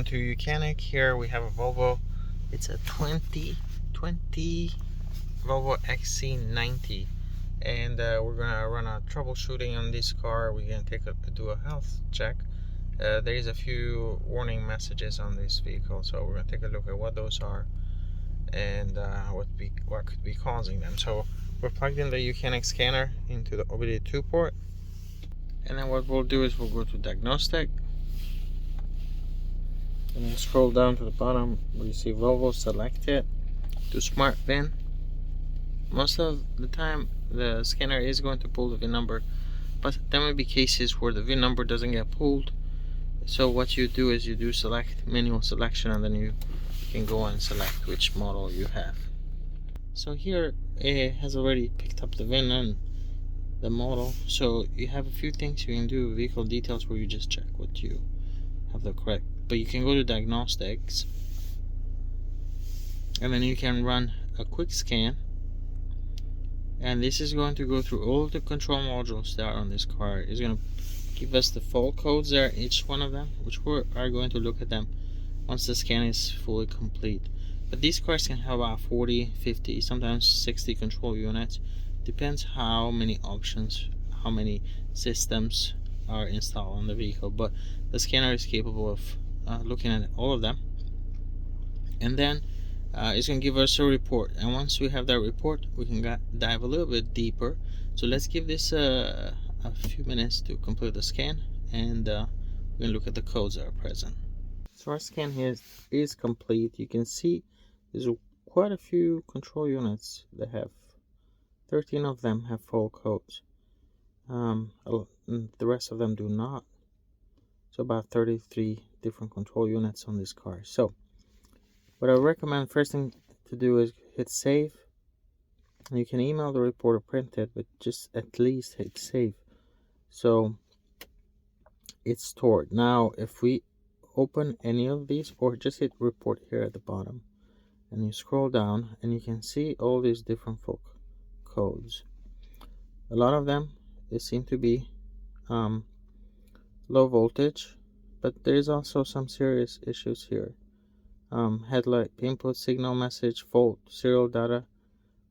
welcome to YOUCANIC. Here we have a Volvo. It's a 2020 Volvo XC90, and we're gonna run a troubleshooting on this car. We're gonna do a health check. There is a few warning messages on this vehicle, so we're gonna take a look at what those are and what could be causing them. So we're plugged in the YOUCANIC scanner into the OBD2 port, and then what we'll do is we'll go to diagnostic. And then scroll down to the bottom where you see Volvo, select it to smart VIN. Most of the time the scanner is going to pull the VIN number, but there may be cases where the VIN number doesn't get pulled. So what you do is you do select, manual selection, and then you can go and select which model you have. So here it has already picked up the VIN and the model, so you have a few things you can do. Vehicle details, where you just check what you have the correct, but you can go to diagnostics and then you can run a quick scan, and this is going to go through all the control modules that are on this car. It's going to give us the fault codes there, each one of them, which we are going to look at them once the scan is fully complete. But these cars can have about 40, 50, sometimes 60 control units. Depends how many options, how many systems are installed on the vehicle, but the scanner is capable of looking at all of them, and then it's going to give us a report. And once we have that report, we can dive a little bit deeper. So let's give this a few minutes to complete the scan, and we're going to look at the codes that are present. So our scan here is complete. You can see there's quite a few control units that have 13 of them have full codes. The rest of them do not. So about 33 different control units on this car. So what I recommend, first thing to do is hit save. And you can email the report or print it, but just at least hit save so it's stored. Now if we open any of these, or just hit report here at the bottom, and you scroll down, and you can see all these different full codes. A lot of them, they seem to be low voltage, but there's also some serious issues here. Headlight input signal message fault, serial data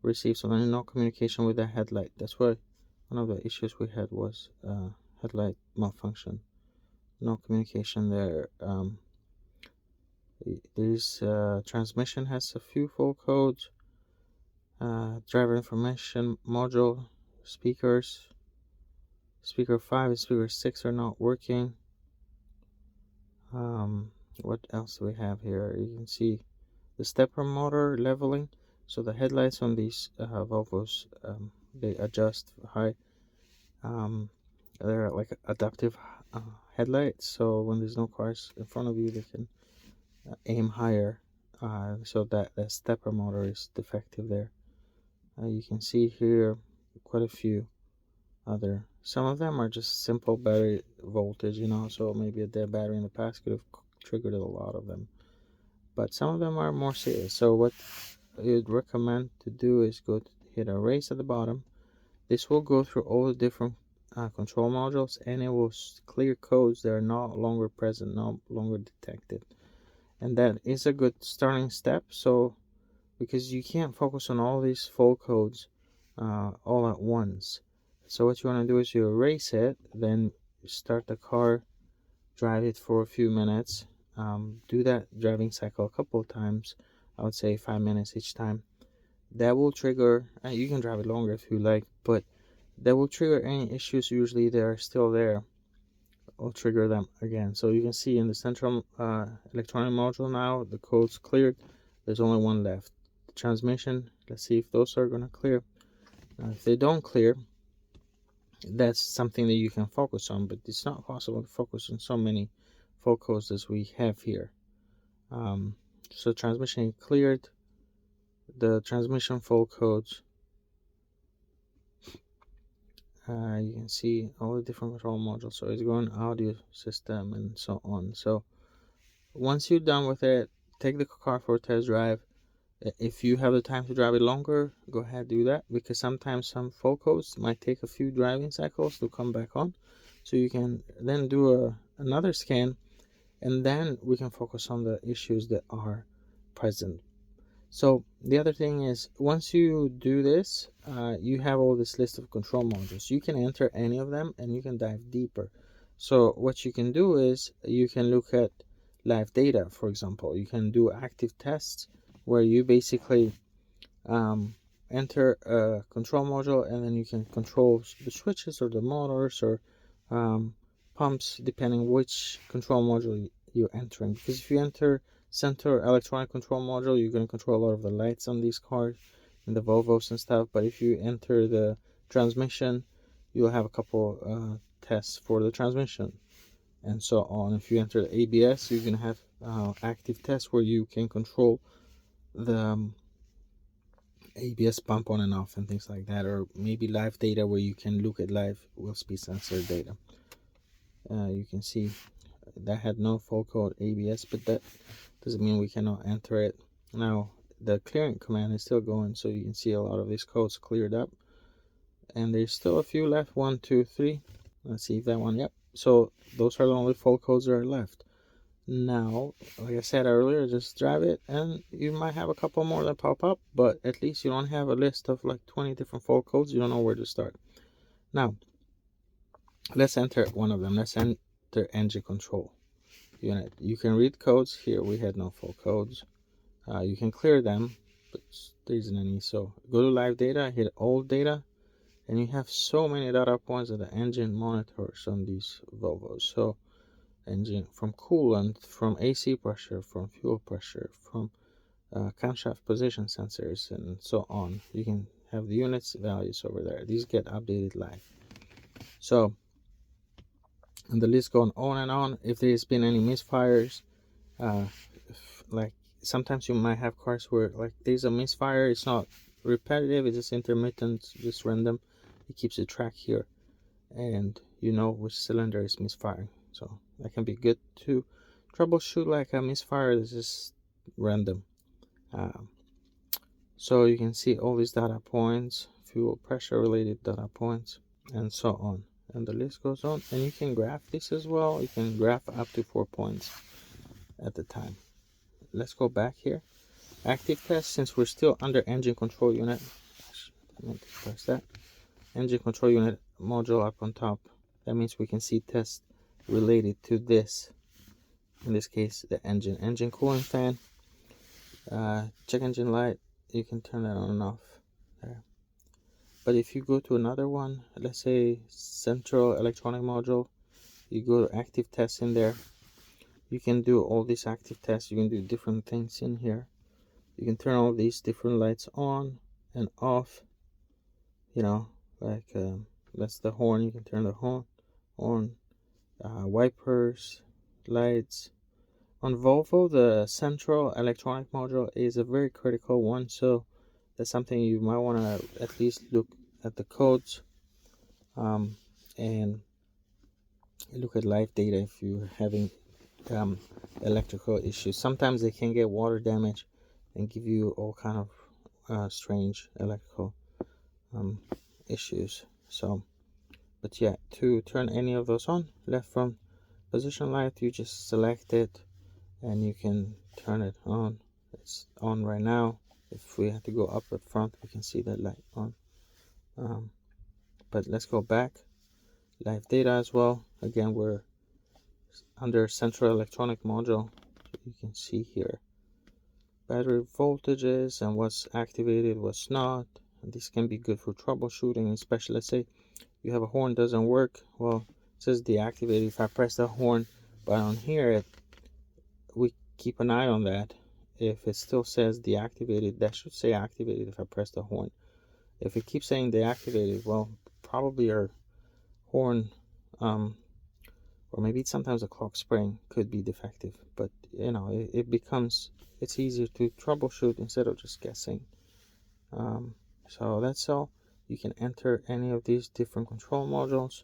received, so there's no communication with the headlight. That's why one of the issues we had was headlight malfunction. No communication there. This transmission has a few full codes. Driver information module, speakers, speaker 5 and speaker 6 are not working. What else do we have here? You can see the stepper motor leveling, so the headlights on these Volvos, they adjust high. They're like adaptive headlights, so when there's no cars in front of you, they can aim higher, so that the stepper motor is defective there. You can see here quite a few other, some of them are just simple battery voltage, so maybe a dead battery in the past could have triggered a lot of them, but some of them are more serious. So what you'd recommend to do is hit erase at the bottom. This will go through all the different control modules, and it will clear codes that are no longer present, no longer detected, and that is a good starting step. So because you can't focus on all these full codes all at once, so what you want to do is you erase it, then start the car, drive it for a few minutes, do that driving cycle a couple of times. I would say 5 minutes each time. That will trigger, you can drive it longer if you like, but that will trigger any issues usually that are still there. I'll trigger them again. So you can see in the central electronic module now, the code's cleared. There's only one left. The transmission, let's see if those are going to clear. If they don't clear, that's something that you can focus on, but it's not possible to focus on so many full codes as we have here. So transmission cleared, the transmission full codes. You can see all the different control modules, so it's going audio system and so on. So once you're done with it, take the car for a test drive. If you have the time to drive it longer, go ahead, do that, because sometimes some full codes might take a few driving cycles to come back on. So you can then do another scan and then we can focus on the issues that are present. So the other thing is, once you do this, you have all this list of control modules. You can enter any of them and you can dive deeper. So what you can do is you can look at live data. For example, you can do active tests where you basically enter a control module, and then you can control the switches or the motors or pumps, depending which control module you're entering. Because if you enter center electronic control module, you're going to control a lot of the lights on these cars and the Volvos and stuff. But if you enter the transmission, you'll have a couple tests for the transmission and so on. If you enter the ABS, you're going to have active tests where you can control the ABS pump on and off and things like that, or maybe live data where you can look at live wheel speed sensor data. You can see that had no full code ABS, but that doesn't mean we cannot enter it. Now the clearing command is still going, so you can see a lot of these codes cleared up, and there's still a few left. 1, 2, 3. Let's see if that one. Yep. So those are the only full codes that are left. Now, like I said earlier, just drive it and you might have a couple more that pop up, but at least you don't have a list of like 20 different fault codes. You don't know where to start. Now let's enter one of them. Let's enter engine control unit. You can read codes here. We had no full codes. You can clear them, but there isn't any. So go to live data, hit old data, and you have so many data points that the engine monitors on these Volvos. So engine, from coolant, from AC pressure, from fuel pressure, from camshaft position sensors, and so on. You can have the units values over there. These get updated live. So, and the list going on and on. If there's been any misfires, like sometimes you might have cars where like there's a misfire. It's not repetitive, it's just intermittent, just random. It keeps a track here, and you know which cylinder is misfiring. So that can be good to troubleshoot like a misfire that's just random. So you can see all these data points, fuel pressure related data points, and so on. And the list goes on. And you can graph this as well. You can graph up to 4 points at the time. Let's go back here. Active test, since we're still under engine control unit. I meant to press that. Engine control unit module up on top. That means we can see tests related to this, in this case the engine cooling fan, check engine light. You can turn that on and off there. But if you go to another one, let's say central electronic module, you go to active tests in there. You can do all these active tests. You can do different things in here. You can turn all these different lights on and off, you know, like that's the horn. You can turn the horn on. Wipers, lights. On Volvo, the central electronic module is a very critical one, so that's something you might want to at least look at the codes and look at live data if you're having electrical issues. Sometimes they can get water damage and give you all kind of strange electrical issues. So but yeah, to turn any of those on, left from position light, you just select it and you can turn it on. It's on right now. If we have to go up at front, we can see that light on. But let's go back. Live data as well. Again, we're under central electronic module. You can see here battery voltages and what's activated, what's not. And this can be good for troubleshooting, especially let's say you have a horn doesn't work. Well, it says deactivated. If I press the horn but I don't hear it, we keep an eye on that. If it still says deactivated, that should say activated if I press the horn. If it keeps saying deactivated, well, probably your horn or maybe sometimes a clock spring could be defective. But you know, it's easier to troubleshoot instead of just guessing. So that's all. You can enter any of these different control modules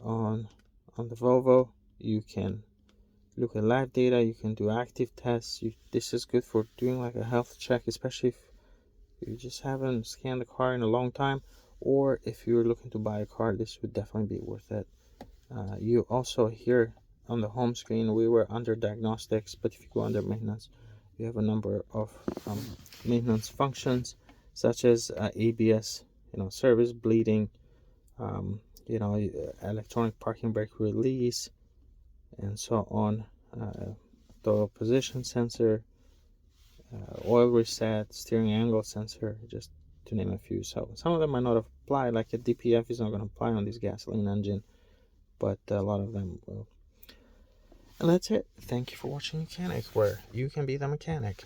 on the Volvo. You can look at live data. You can do active tests. This is good for doing like a health check, especially if you just haven't scanned the car in a long time, or if you're looking to buy a car, this would definitely be worth it. You also here on the home screen, we were under diagnostics, but if you go under maintenance, you have a number of maintenance functions, such as ABS, service bleeding, electronic parking brake release, and so on. The position sensor, oil reset, steering angle sensor, just to name a few. So some of them might not apply, like a DPF is not going to apply on this gasoline engine, but a lot of them will. And that's it. Thank you for watching YOUCANIC, where you can be the mechanic.